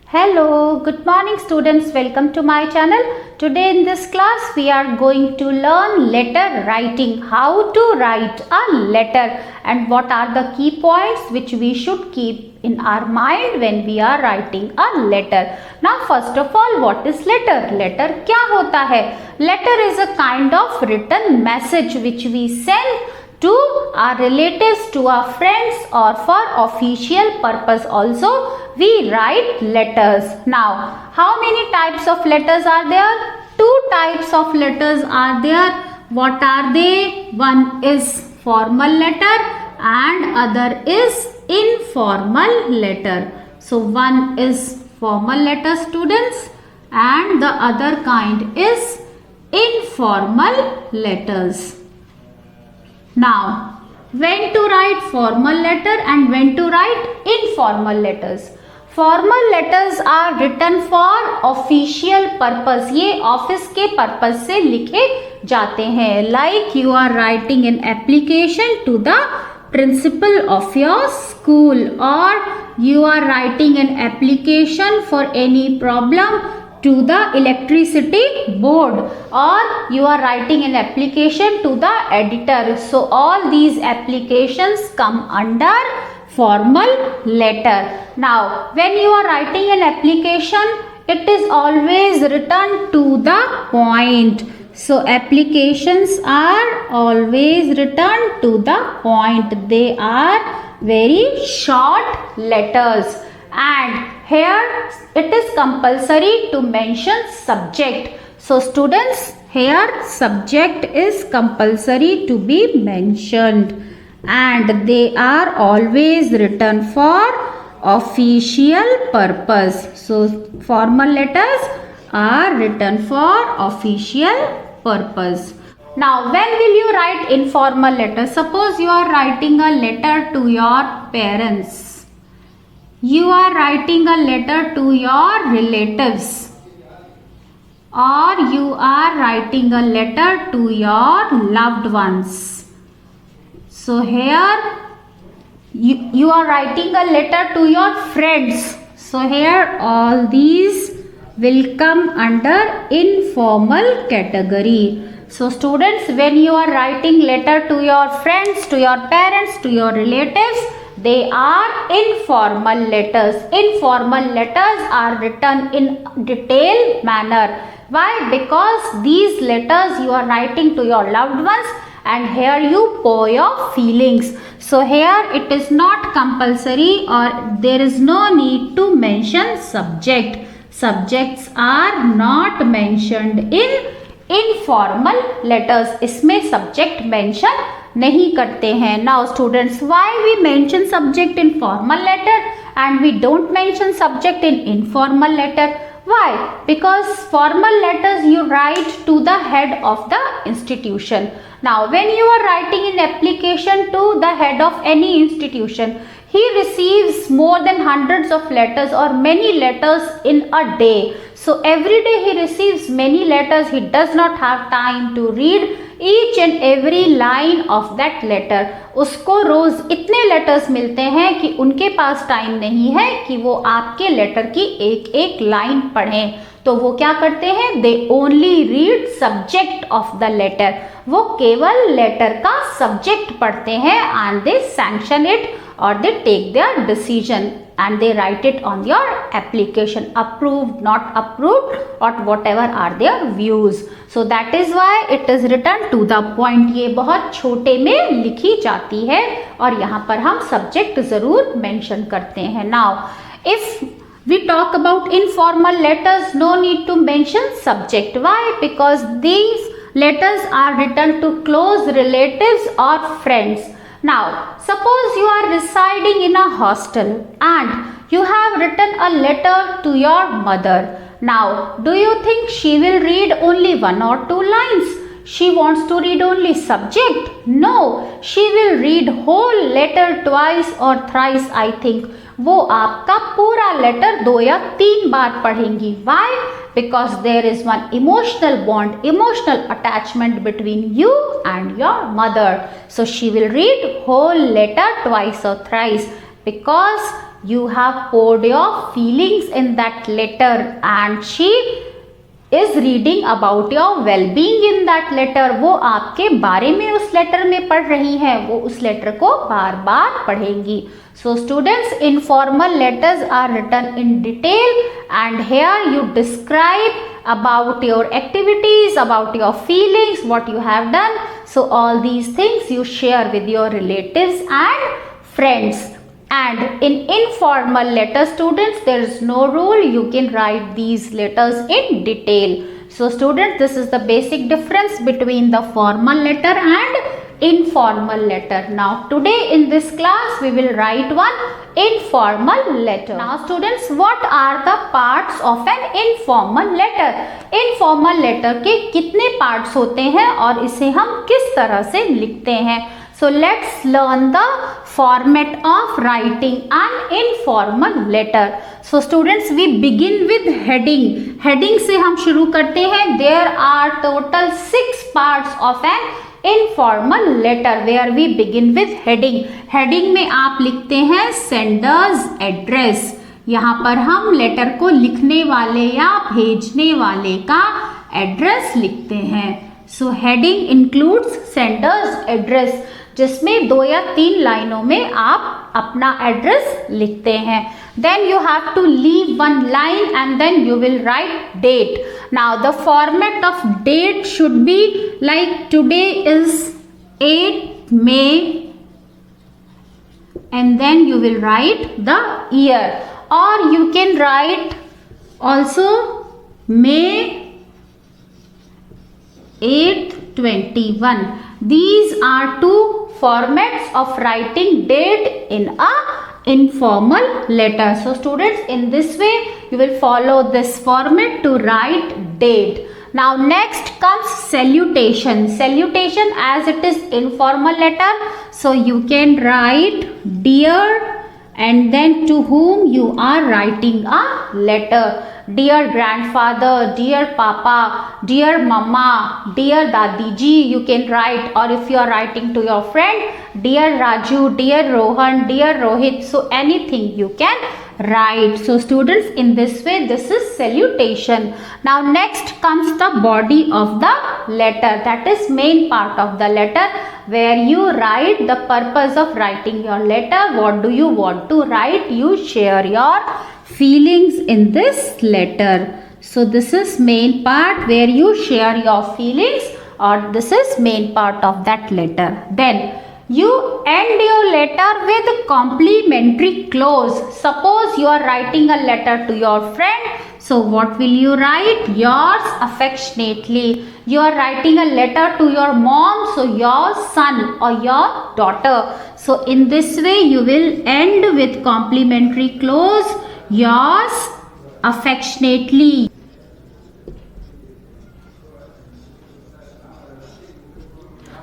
Hello, good morning students. Welcome to my channel. Today in this class we are going to learn letter writing. How to write a letter and what are the key points which we should keep in our mind when we are writing a letter. Now first of all, what is letter? Letter क्या होता है? Letter is a kind of written message which we send to our relatives, to our friends, or for official purpose also we write letters. Now how many types of letters are there? Two types of letters are there. What are they? One is formal letter and other is informal letter. So one is formal letter students and the other kind is informal letters. Now, when to write formal letter and when to write informal letters. Formal letters are written for official purpose. ये office के purpose से लिखे जाते हैं. Like you are writing an application to the principal of your school, or you are writing an application for any problem to the electricity board, or you are writing an application to the editor. So all these applications come under formal letter. Now when you are writing an application, it is always written to the point. So applications are always written to the point. They are very short letters. And here it is compulsory to mention subject. So students, here subject is compulsory to be mentioned and they are always written for official purpose. So formal letters are written for official purpose. Now when will you write informal letter? Suppose you are writing a letter to your parents. You are writing a letter to your relatives, or you are writing a letter to your loved ones. So here you are writing a letter to your friends. So here all these will come under informal category. So students, when you are writing letter to your friends, to your parents, to your relatives, they are informal letters. Informal letters are written in detailed manner. Why? Because these letters you are writing to your loved ones and here you pour your feelings. So here it is not compulsory or there is no need to mention subject. Subjects are not mentioned in informal letters. इसमें subject mention नहीं करते हैं. Now students, why we mention subject in formal letter and we don't mention subject in informal letter? Why? Because formal letters you write to the head of the institution. Now when you are writing an application to the head of any institution, he receives more than hundreds of letters or many letters in a day. So every day he receives many letters. He does not have time to read each and every line of that letter. उसको रोज इतने letters मिलते हैं कि उनके पास time नहीं है कि वो आपके लेटर की एक एक लाइन पढ़ें. तो वो क्या करते हैं? They only read subject of the letter. वो केवल लेटर का सब्जेक्ट पढ़ते हैं and they sanction it or they take their decision and they write it on your application, approved, not approved, or whatever are their views. So that is why it is written to the point. ये बहुत छोटे में लिखी जाती है और यहाँ पर हम subject ज़रूर mention करते हैं. Now if we talk about informal letters, no need to mention subject. Why? Because these letters are written to close relatives or friends. Now, suppose you are residing in a hostel and you have written a letter to your mother. Now, do you think she will read only one or two lines? She wants to read only subject? No, she will read whole letter twice or thrice, I think. वो आपका पूरा letter 2 या 3 बार पढ़ेंगी. Why? Because there is one emotional bond, emotional attachment between you and your mother. So she will read whole letter twice or thrice because you have poured your feelings in that letter and she is reading about your well-being in that letter. वो आपके बारे में उस letter में पढ़ रही है, वो उस लेटर को बार बार पढ़ेंगी. So students, informal letters are written in detail and here you describe about your activities, about your feelings, what you have done. So all these things you share with your relatives and friends. And in informal letter, students, there is no rule. You can write these letters in detail. So students, this is the basic difference between the formal letter and informal letter. Now today in this class we will write one informal letter. Now students, what are the parts of an informal letter? Informal letter के कितने parts होते हैं और इसे हम किस तरह से लिखते हैं? So let's learn the format of writing an informal letter. So students, we begin with heading. Heading से हम शुरू करते हैं. There are total 6 parts of an informal letter where we begin with heading. Heading में आप लिखते हैं sender's address. यहाँ पर हम लेटर को लिखने वाले या भेजने वाले का एड्रेस लिखते हैं. So heading includes sender's address, जिसमें 2 या 3 लाइनों में आप अपना एड्रेस लिखते हैं. Then you have to leave one line and then you will write date. Now the format of date should be like today is 8 May and then you will write the year, or you can write also May 8th 21. These are 2 formats of writing date in a informal letter. So students, in this way you will follow this format to write date. Now next comes salutation. Salutation, as it is informal letter, so you can write dear and then to whom you are writing a letter. Dear grandfather, dear papa, dear mama, dear dadi ji, you can write. Or if you are writing to your friend, dear Raju, dear Rohan, dear Rohit, so anything you can write. So students, in this way, this is salutation. Now next comes the body of the letter, that is main part of the letter, where you write the purpose of writing your letter. What do you want to write? You share your feelings in this letter. So this is main part where you share your feelings, or this is main part of that letter. Then you end your letter with complimentary clause. Suppose you are writing a letter to your friend. So what will you write? Yours affectionately. You are writing a letter to your mom, so your son or your daughter. So in this way you will end with complimentary clause, yours affectionately.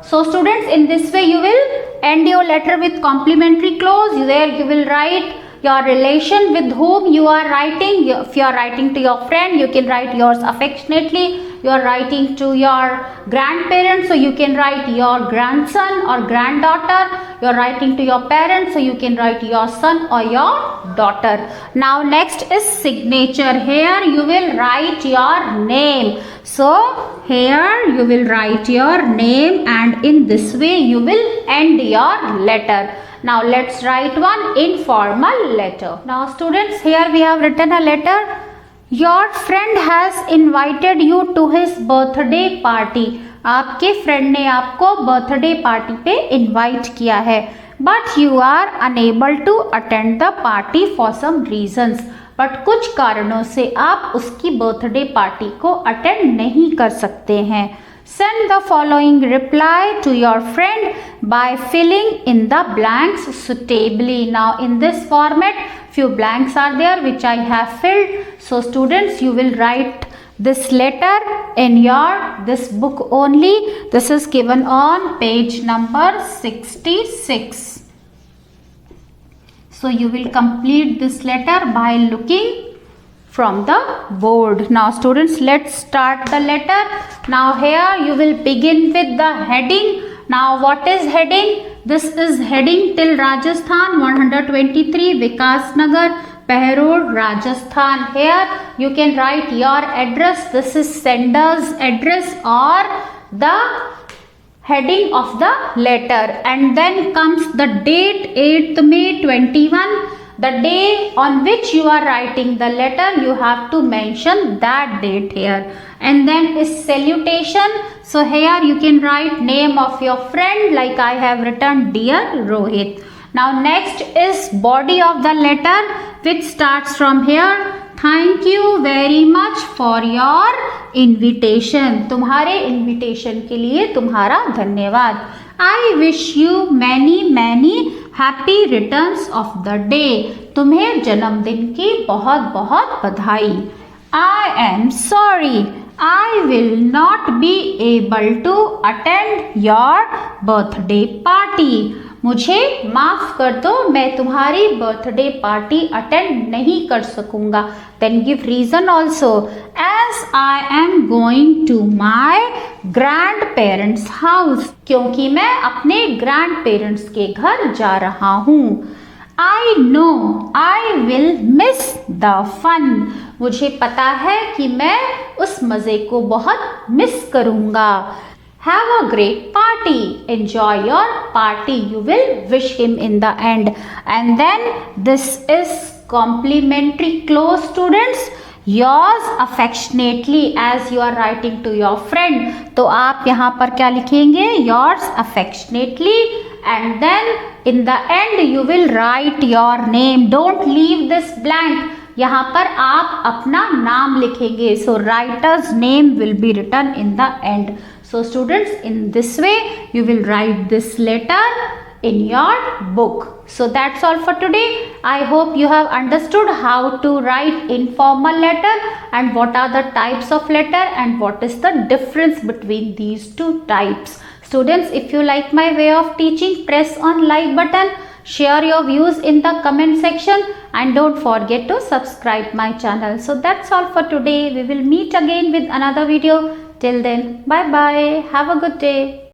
So students, in this way you will end your letter with complimentary clause. There you will write your relation with whom you are writing. If you are writing to your friend, you can write yours affectionately. You are writing to your grandparents, so you can write your grandson or granddaughter. You are writing to your parents, so you can write your son or your daughter. Now next is signature. Here you will write your name. So here you will write your name, and in this way you will end your letter. Now let's write one informal letter. Now students, here we have written a letter. Your friend has invited you to his birthday party. आपके friend ने आपको birthday party पे invite किया है, but you are unable to attend the party for some reasons. But कुछ कारणों से आप उसकी बर्थडे पार्टी को अटेंड नहीं कर सकते हैं. Send the following reply to your friend by filling in the blanks suitably. Now in this format, few blanks are there which I have filled. So students, you will write this letter in your this book only. This is given on page number 66. So you will complete this letter by looking from the board. Now students, let's start the letter. Now here you will begin with the heading. Now what is heading? This is heading till Rajasthan, 123 Vikas Nagar, Pehrod, Rajasthan. Here you can write your address. This is sender's address or the heading of the letter. And then comes the date, 8th May 21. The day on which you are writing the letter, you have to mention that date here. And then is salutation. So here you can write name of your friend, like I have written Dear Rohit. Now next is body of the letter, which starts from here. Thank you very much for your invitation. तुम्हारे invitation के लिए तुम्हारा धन्यवाद. I wish you many happy returns of the day. तुम्हें जन्मदिन की बहुत बहुत बधाई. I am sorry, I will not be able to attend your birthday party. मुझे माफ कर दो, मैं तुम्हारी बर्थडे पार्टी अटेंड नहीं कर सकूंगा. Then give reason also. As I am going to my grandparents house. क्योंकि मैं अपने grandparents के घर जा रहा हूँ. I know I will miss the fun. मुझे पता है कि मैं उस मज़े को बहुत मिस करूँगा. Have a great party. Enjoy your party. You will wish him in the end. And then this is complimentary close, students. Yours affectionately, as you are writing to your friend. तो आप यहाँ पर क्या लिखेंगे? Yours affectionately. And then in the end you will write your name. Don't leave this blank. यहाँ पर आप अपना नाम लिखेंगे. So writer's name will be written in the end. So students, in this way you will write this letter in your book. So that's all for today. I hope you have understood how to write informal letter and what are the types of letter and what is the difference between these two types. Students, if you like my way of teaching, press on like button, share your views in the comment section and don't forget to subscribe my channel. So that's all for today. We will meet again with another video. Till then, bye bye. Have a good day.